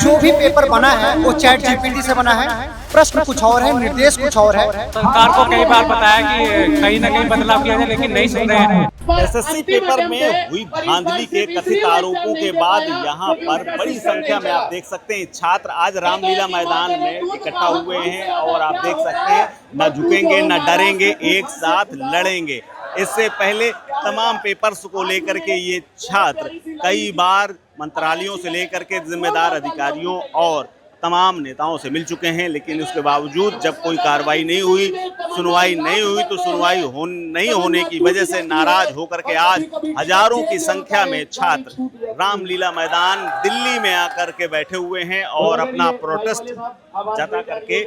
जो भी पेपर बना है वो चैट जीपीटी से बना है। प्रश्न कुछ और है, निर्देश कुछ और है। सरकार को कई बार बताया कि कहीं ना कहीं बदलाव किया जाए, लेकिन नहीं सुन रहे हैं। एसएससी पेपर में हुई धांधली के कथित आरोपों के बाद यहाँ पर बड़ी संख्या में आप देख सकते हैं छात्र आज रामलीला मैदान में इकट्ठा हुए हैं और आप देख सकते हैं न झुकेंगे न डरेंगे, एक साथ लड़ेंगे। इससे पहले तमाम पेपर्स को लेकर के ये छात्र कई बार मंत्रालयों से लेकर के जिम्मेदार अधिकारियों और तमाम नेताओं से मिल चुके हैं, लेकिन उसके बावजूद जब कोई कार्रवाई नहीं हुई, सुनवाई नहीं हुई, तो सुनवाई नहीं होने की वजह से नाराज होकर के आज हजारों की संख्या में छात्र रामलीला मैदान दिल्ली में आकर के बैठे हुए हैं और अपना प्रोटेस्ट जता करके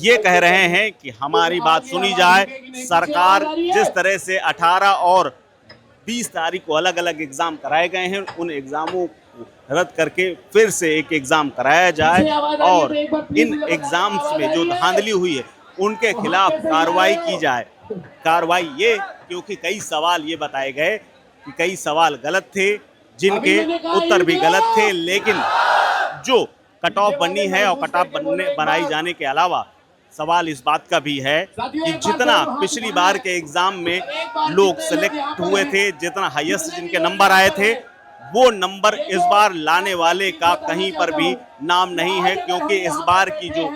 ये कह रहे हैं कि हमारी बात सुनी जाए। सरकार जिस तरह से 18 और 20 तारीख को अलग अलग एग्जाम कराए गए हैं, उन एग्जामों रद्द करके फिर से एक एग्जाम कराया जाए और इन एग्जाम्स में जो धांधली हुई है उनके खिलाफ कार्रवाई की जाए। कार्रवाई ये क्योंकि कई सवाल ये बताए गए कि कई सवाल गलत थे, जिनके उत्तर भी गलत थे, लेकिन जो कट ऑफ बनी है और कट ऑफ बनाई जाने के अलावा सवाल इस बात का भी है कि जितना पिछली बार के एग्जाम में लोग सेलेक्ट हुए थे, जितना हाईएस्ट जिनके नंबर आए थे, वो नंबर इस बार लाने वाले का कहीं पर भी नाम नहीं है, क्योंकि इस बार की जो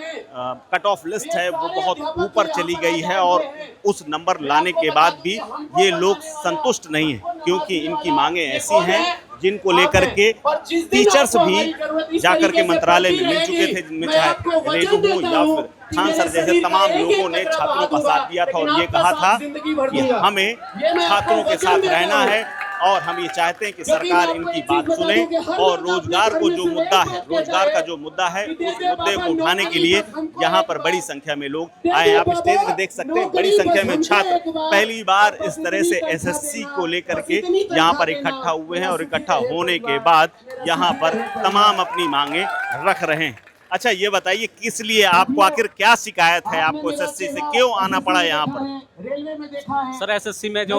कट ऑफ लिस्ट है वो बहुत ऊपर चली गई है और उस नंबर लाने के बाद भी ये लोग संतुष्ट नहीं है, क्योंकि इनकी मांगे ऐसी हैं जिनको लेकर के टीचर्स भी जाकर के मंत्रालय में मिल चुके थे, जिनमें चाहे रेणु हो या फिर खान सर जैसे तमाम लोगों ने छात्रों का साथ दिया था और ये कहा था कि हमें छात्रों के साथ रहना है और हम ये चाहते हैं कि सरकार इनकी बात सुने और रोजगार को जो मुद्दा है, रोजगार का जो मुद्दा है, उस मुद्दे को उठाने के लिए यहाँ पर बड़ी संख्या में लोग आए। आप स्टेज में देख सकते हैं बड़ी संख्या में छात्र पहली बार इस तरह से एसएससी को लेकर के यहाँ पर इकट्ठा हुए हैं और इकट्ठा होने के बाद यहाँ पर तमाम अपनी मांगे रख रहे हैं। अच्छा, ये बताइए किस लिए आपको, आखिर क्या शिकायत है आपको, एसएससी से क्यों आना पड़ा यहाँ पर? सर, एसएससी में जो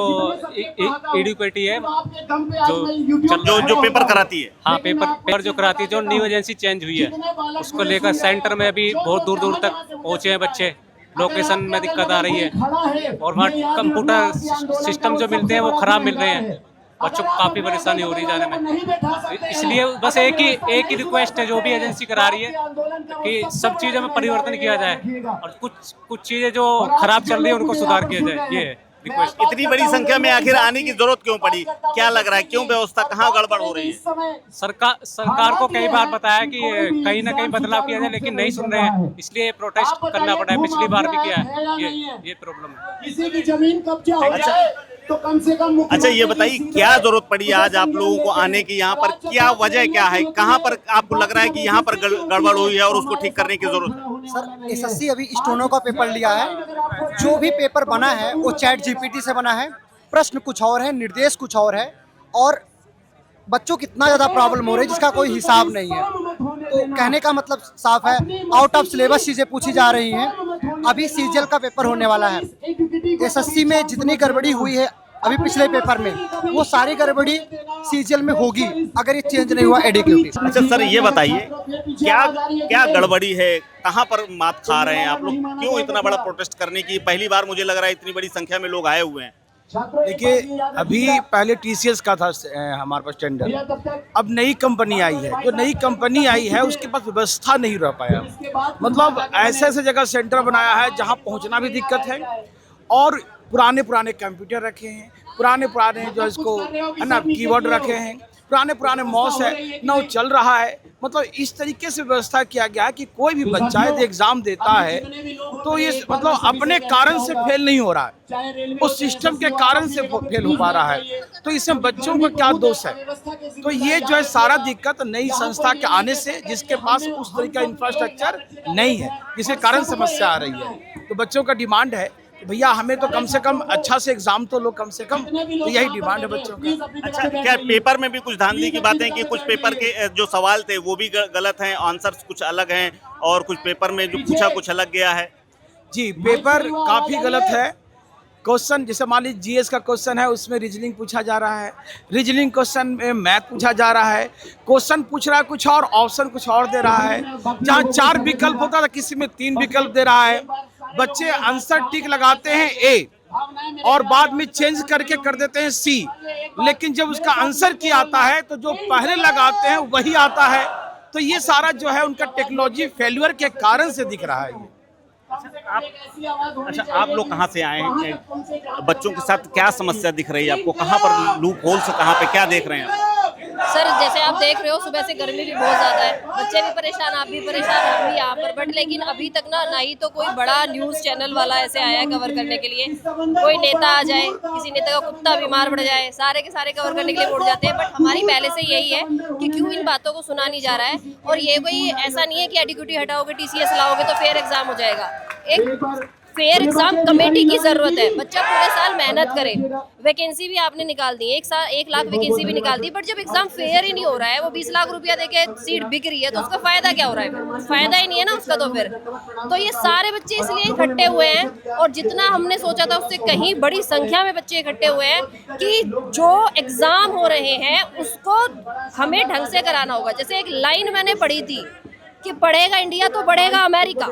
एडुकेटी है जो पेपर कराती है, हाँ पेपर जो कराती है, जो न्यू एजेंसी चेंज हुई है उसको लेकर सेंटर में अभी बहुत दूर दूर तक पहुंचे हैं बच्चे। लोकेशन में दिक्कत आ रही है और वहाँ कंप्यूटर सिस्टम जो मिलते हैं वो खराब मिल रहे हैं, बच्चों को काफ़ी परेशानी हो रही है जाने में। इसलिए बस एक ही रिक्वेस्ट है जो भी एजेंसी करा रही है कि सब चीज़ों में परिवर्तन किया जाए और कुछ चीज़ें जो खराब चल रही है उनको सुधार किया जाए। ये है रिक्वेस्ट। इतनी बड़ी संख्या में आखिर आने की जरूरत क्यों पड़ी? क्या लग रहा है, क्यों व्यवस्था, कहाँ गड़बड़ हो रही है? सरकार को कई बार बताया कि कहीं ना कहीं बदलाव किया जाए, लेकिन नहीं सुन रहे हैं, इसलिए प्रोटेस्ट करना पड़ा है। पिछली बार भी किया है। ये प्रॉब्लम है। किसी की जमीन कब्जा हो जाए तो कम से कम। अच्छा, ये बताइए क्या जरूरत पड़ी आज आप लोगों को आने की यहाँ पर? क्या वजह क्या है, कहाँ पर आपको लग रहा है कि यहाँ पर गड़बड़ हुई है और उसको ठीक करने की जरूरत है? सर, एसएससी अभी स्टोनो का पेपर लिया है। जो भी पेपर बना है वो चैट जीपीटी से बना है। प्रश्न कुछ और है, निर्देश कुछ और है और बच्चों को इतना ज़्यादा प्रॉब्लम हो रही है जिसका कोई हिसाब नहीं है। तो कहने का मतलब साफ है, आउट ऑफ सिलेबस चीज़ें पूछी जा रही हैं। अभी सीजीएल का पेपर होने वाला है। एसएससी में जितनी गड़बड़ी हुई है अभी पिछले पेपर में, वो सारी गड़बड़ी सीजीएल में होगी अगर ये चेंज नहीं हुआ एडुकेटी। अच्छा सर, ये बताइए क्या गड़बड़ी है, कहाँ पर मात खा रहे हैं आप लोग? क्यों इतना बड़ा प्रोटेस्ट करने की? पहली बार मुझे लग रहा है इतनी बड़ी संख्या में लोग आए हुए हैं। देखिए, अभी पहले टीसीएस का था हमारे पास टेंडर, अब नई कंपनी आई है। जो नई कंपनी आई है उसके पास व्यवस्था नहीं रह पाया, मतलब ऐसे जगह सेंटर बनाया है जहां पहुंचना भी दिक्कत है और पुराने कंप्यूटर रखे हैं, पुराने जो इसको है ना कीबोर्ड रखे हैं, पुराने मॉस है ना, वो चल रहा है। मतलब इस तरीके से व्यवस्था किया गया है कि कोई भी बच्चा यदि एग्जाम देता है तो ये मतलब अपने कारण से फेल नहीं हो रहा है, उस सिस्टम के कारण से फेल हो पा रहा है। तो इसमें बच्चों का क्या दोष है? तो ये जो है सारा दिक्कत नई संस्था के आने से, जिसके पास उस तरह का इंफ्रास्ट्रक्चर नहीं है, जिसके कारण समस्या आ रही है। तो बच्चों का डिमांड है भैया हमें तो कम से कम अच्छा से एग्जाम तो लो, कम से कम, तो यही डिमांड है बच्चों का। अच्छा, क्या पेपर में भी कुछ धांधली की बातें कि कुछ पेपर के जो सवाल थे वो भी गलत हैं, आंसर्स कुछ अलग हैं और कुछ पेपर में जो पूछा कुछ अलग गया है? जी, पेपर काफ़ी गलत है, क्वेश्चन जैसे मान लीजिए जीएस का क्वेश्चन है, उसमें रीजनिंग पूछा जा रहा है, रीजनिंग क्वेश्चन में मैथ पूछा जा रहा है, क्वेश्चन पूछ रहा है कुछ और, ऑप्शन कुछ और दे रहा है। जहाँ 4 विकल्प होता था किसी में 3 विकल्प दे रहा है। बच्चे आंसर टिक लगाते हैं ए और बाद में चेंज करके कर देते हैं सी, लेकिन जब उसका आंसर की आता है तो जो पहले लगाते हैं वही आता है। तो ये सारा जो है उनका टेक्नोलॉजी फेल्यूर के कारण से दिख रहा है। अच्छा, आप लोग कहाँ से आए हैं? बच्चों के साथ क्या समस्या दिख रही है आपको? कहाँ पर लूप होल्स, कहाँ पे क्या देख रहे हैं? सर जैसे आप देख रहे हो सुबह से गर्मी भी बहुत ज़्यादा है, बच्चे भी परेशान, आप भी परेशान, हम भी यहाँ पर, बट लेकिन अभी तक ना ही तो कोई बड़ा न्यूज़ चैनल वाला ऐसे आया है कवर करने के लिए। कोई नेता आ जाए, किसी नेता का कुत्ता बीमार पड़ जाए, सारे के सारे कवर करने के लिए उठ जाते हैं। बट हमारी पहले से यही है कि क्यों इन बातों को सुना नहीं जा रहा है। और ये कोई ऐसा नहीं है कि एडिक्यूटी हटाओगे, TCS लाओगे तो फेयर एग्जाम हो जाएगा। एक फेयर एग्जाम कमेटी की जरूरत है। बच्चा पूरे साल मेहनत करे, वैकेंसी भी आपने निकाल दी, 1 लाख वैकेंसी भी निकाल दी, बट जब एग्जाम फेयर ही नहीं हो रहा है, वो 20 लाख रुपया देके सीट बिक रही है, तो उसका फायदा क्या हो रहा है? फिर फायदा ही नहीं है ना उसका। तो फिर तो ये सारे बच्चे इसलिए इकट्ठे हुए हैं, और जितना हमने सोचा था उससे कहीं बड़ी संख्या में बच्चे इकट्ठे हुए हैं कि जो एग्जाम हो रहे हैं उसको हमें ढंग से कराना होगा। जैसे एक लाइन मैंने पढ़ी थी कि पढ़ेगा इंडिया तो बढ़ेगा अमेरिका,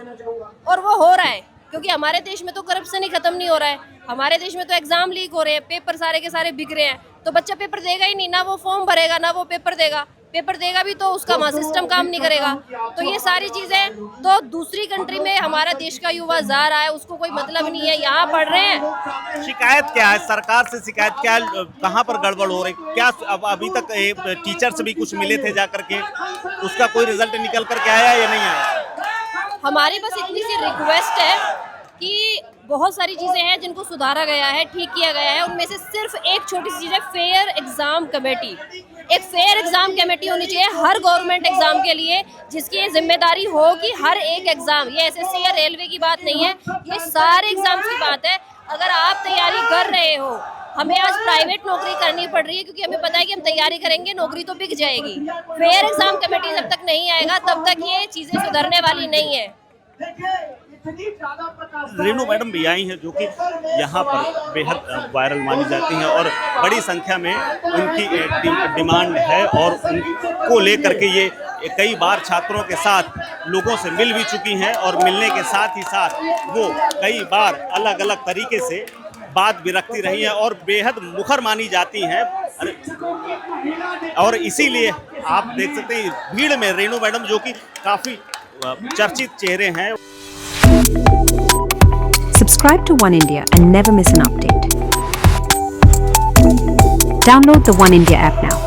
और वो हो रहा है, क्योंकि हमारे देश में तो करप्शन ही खत्म नहीं हो रहा है। हमारे देश में तो एग्जाम लीक हो रहे हैं, पेपर सारे के सारे बिक रहे हैं, तो बच्चा पेपर देगा ही नहीं, ना वो फॉर्म भरेगा ना वो पेपर देगा। पेपर देगा भी तो उसका सिस्टम काम नहीं करेगा। तो ये सारी चीजें, तो दूसरी कंट्री में हमारा देश का युवा जा रहा है, उसको कोई मतलब नहीं है, यहाँ पढ़ रहे हैं। शिकायत क्या है सरकार से? शिकायत क्या है? कहाँ पर गड़बड़ हो रही? क्या अभी तक टीचर से भी कुछ मिले थे जा करके, उसका कोई रिजल्ट निकल करके आया या नहीं आया? हमारी बस इतनी सी रिक्वेस्ट है कि बहुत सारी चीज़ें हैं जिनको सुधारा गया है, ठीक किया गया है। उनमें से सिर्फ एक छोटी सी चीज़ है, फेयर एग्जाम कमेटी। एक फेयर एग्जाम कमेटी होनी चाहिए हर गवर्नमेंट एग्जाम के लिए, जिसकी ये जिम्मेदारी हो कि हर एक एग्जाम, ये SSC या रेलवे की बात नहीं है, ये सारे एग्जाम की बात है। अगर आप तैयारी कर रहे हो, हमें आज प्राइवेट नौकरी करनी पड़ रही है क्योंकि हमें पता है कि हम तैयारी करेंगे नौकरी तो बिक जाएगी। फेयर एग्जाम कमेटी जब तक नहीं आएगा तब तक ये चीज़ें सुधरने वाली नहीं है। रेणु मैडम भी आई हैं जो कि यहाँ पर बेहद वायरल मानी जाती हैं, और बड़ी संख्या में उनकी डिमांड है, और उनको लेकर के ये कई बार छात्रों के साथ लोगों से मिल भी चुकी हैं, और मिलने के साथ ही साथ वो कई बार अलग अलग तरीके से बात भी रखती रही हैं और बेहद मुखर मानी जाती हैं। और इसीलिए आप देख सकते हैं भीड़ में रेणु मैडम जो कि काफ़ी चर्चित चेहरे हैं। Subscribe to One India and never miss an update. Download the One India app now.